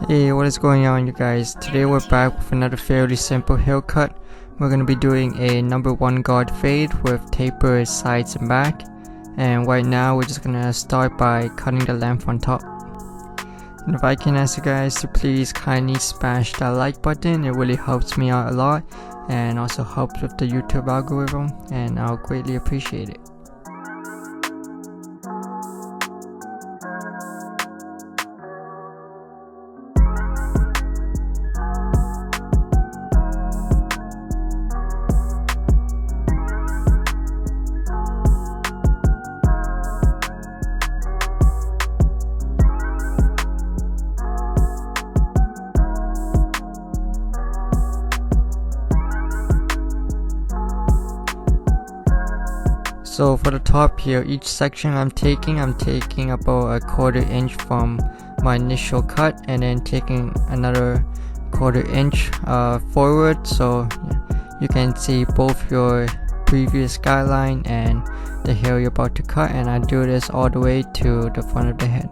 Hey, what is going on, you guys? Today we're back with another fairly simple haircut. We're going to be doing a number 1 guard fade with tapered sides and back. And right now we're just going to start by cutting the length on top. And if I can ask you guys to please kindly smash that like button, it really helps me out a lot and also helps with the YouTube algorithm, and I'll greatly appreciate it. So for the top here, each section I'm taking about a 1/4 inch from my initial cut, and then taking another 1/4 inch forward, so you can see both your previous guideline and the hair you're about to cut, and I do this all the way to the front of the head.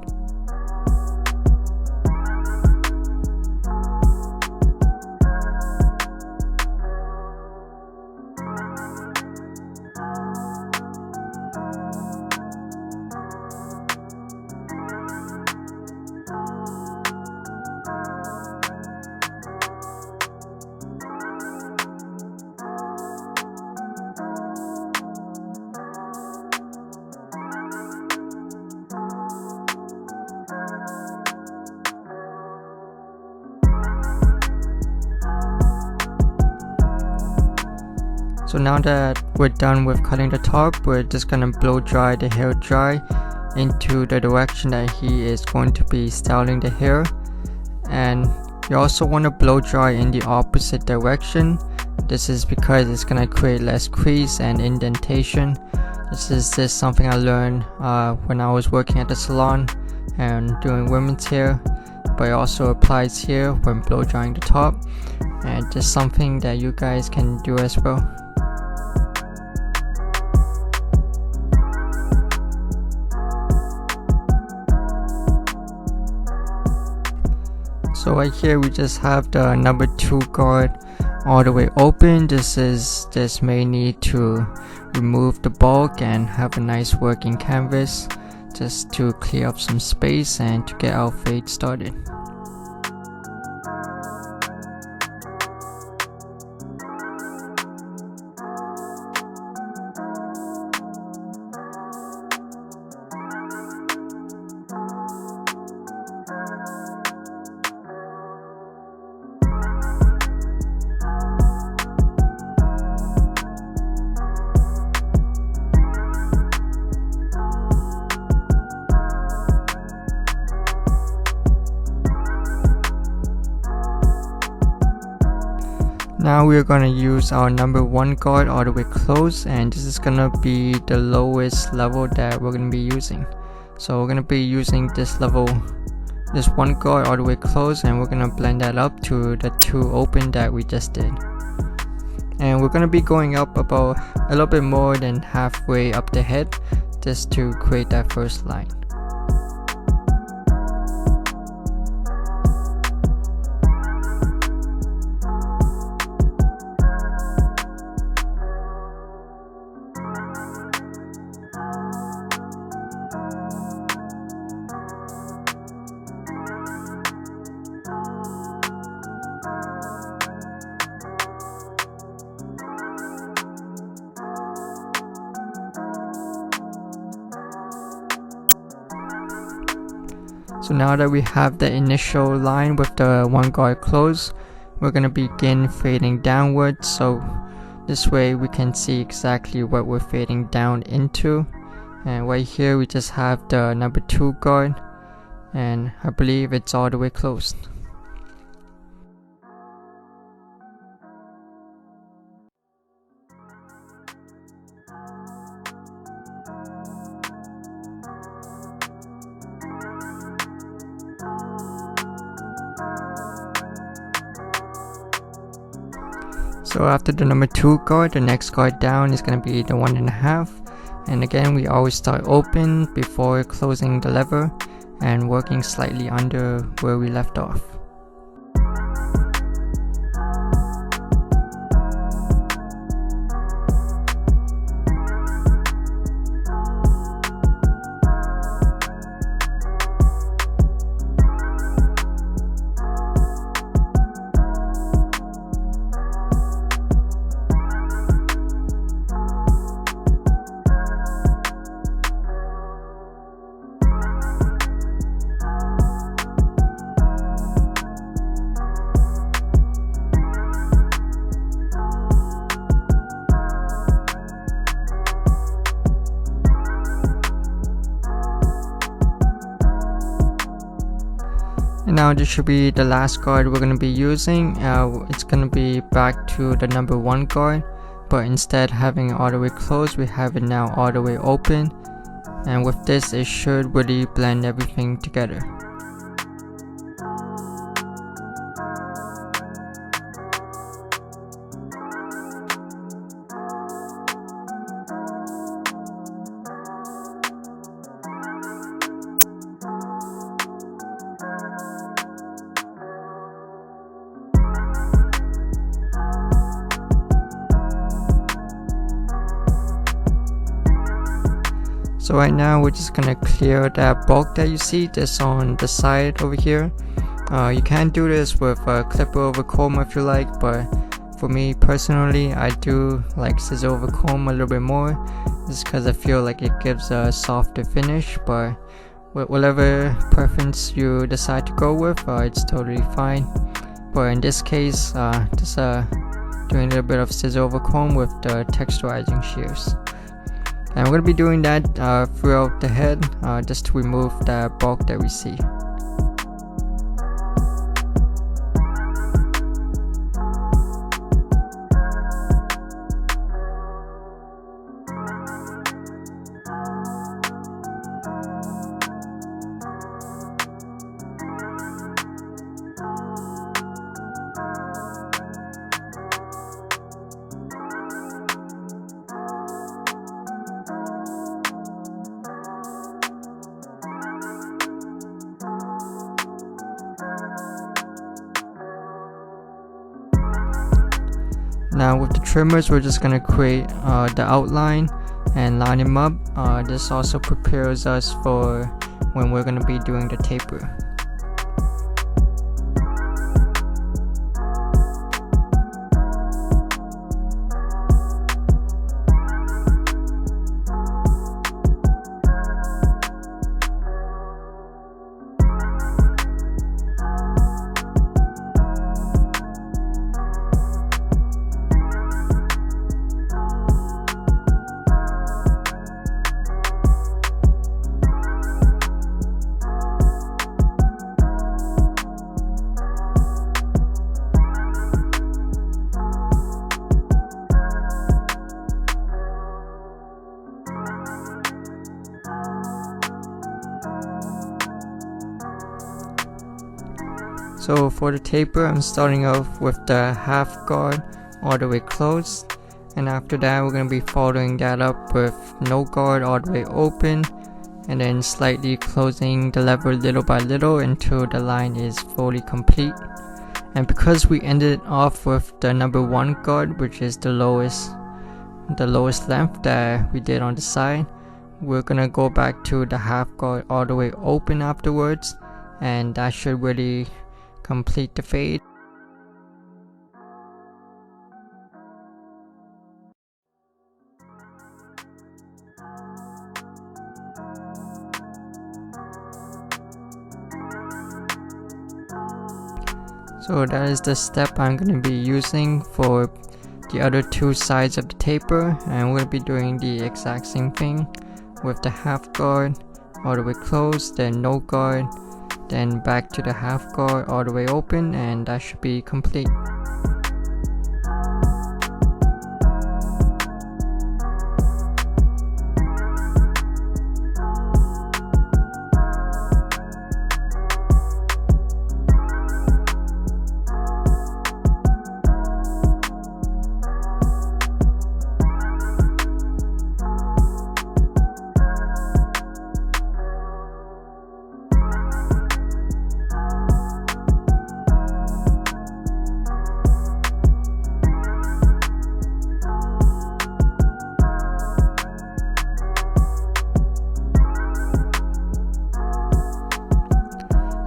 So now that we're done with cutting the top, we're just gonna blow dry the hair dry into the direction that he is going to be styling the hair. And you also want to blow dry in the opposite direction. This is because it's gonna create less crease and indentation. This is just something I learned when I was working at the salon and doing women's hair, but it also applies here when blow drying the top, and just something that you guys can do as well. So right here we just have the number 2 guard all the way open. This is just mainly to remove the bulk and have a nice working canvas, just to clear up some space and to get our fade started. Now we're gonna use our number 1 guard all the way close, and this is gonna be the lowest level that we're gonna be using. So we're gonna be using this level, this 1 guard all the way close, and we're gonna blend that up to the 2 open that we just did. And we're gonna be going up about a little bit more than halfway up the head, just to create that first line. So now that we have the initial line with the 1 guard closed, we're going to begin fading downwards, so this way we can see exactly what we're fading down into. And right here we just have the number 2 guard, and I believe it's all the way closed. So after the number 2 guard, the next guard down is going to be the 1.5, and again we always start open before closing the lever and working slightly under where we left off. And now this should be the last guard we're going to be using. It's going to be back to the number 1 guard, but instead having it all the way closed, we have it now all the way open. And with this, it should really blend everything together. So right now we're just gonna clear that bulk that you see just on the side over here. You can do this with a clipper over comb if you like, but for me personally, I do like scissor over comb a little bit more, just because I feel like it gives a softer finish. But whatever preference you decide to go with, it's totally fine. But in this case, just doing a little bit of scissor over comb with the texturizing shears. And we're going to be doing that throughout the head, just to remove that bulk that we see. Now with the trimmers, we're just going to create the outline and line them up. This also prepares us for when we're going to be doing the taper. So for the taper, I'm starting off with the half guard all the way closed, and after that we're going to be following that up with no guard all the way open, and then slightly closing the lever little by little until the line is fully complete. And because we ended off with the number 1 guard, which is the lowest length that we did on the side, we're gonna go back to the half guard all the way open afterwards, and that should really complete the fade. So that is the step I'm going to be using for the other 2 sides of the taper, and we'll be doing the exact same thing with the half guard all the way closed, then no guard, then back to the half guard all the way open, and that should be complete.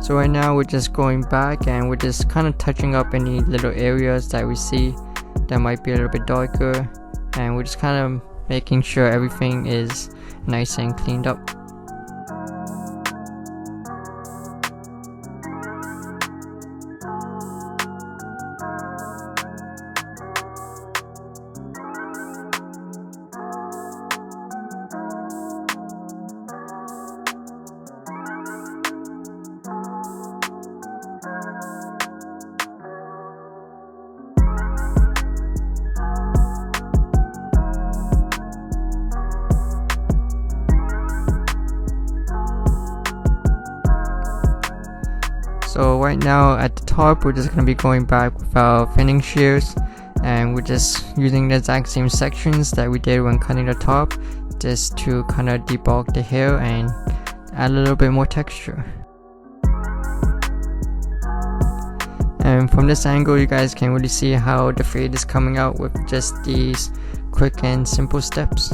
So right now we're just going back and we're just kind of touching up any little areas that we see that might be a little bit darker, and we're just kind of making sure everything is nice and cleaned up. So right now at the top, we're just going to be going back with our thinning shears, and we're just using the exact same sections that we did when cutting the top, just to kind of debulk the hair and add a little bit more texture. And from this angle, you guys can really see how the fade is coming out with just these quick and simple steps.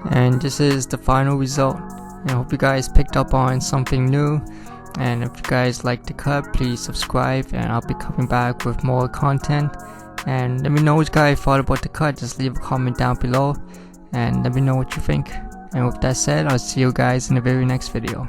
And this is the final result. I hope you guys picked up on something new, and if you guys like the cut, please subscribe, and I'll be coming back with more content. And let me know what you guys thought about the cut. Just leave a comment down below and let me know what you think. And with that said, I'll see you guys in the very next video.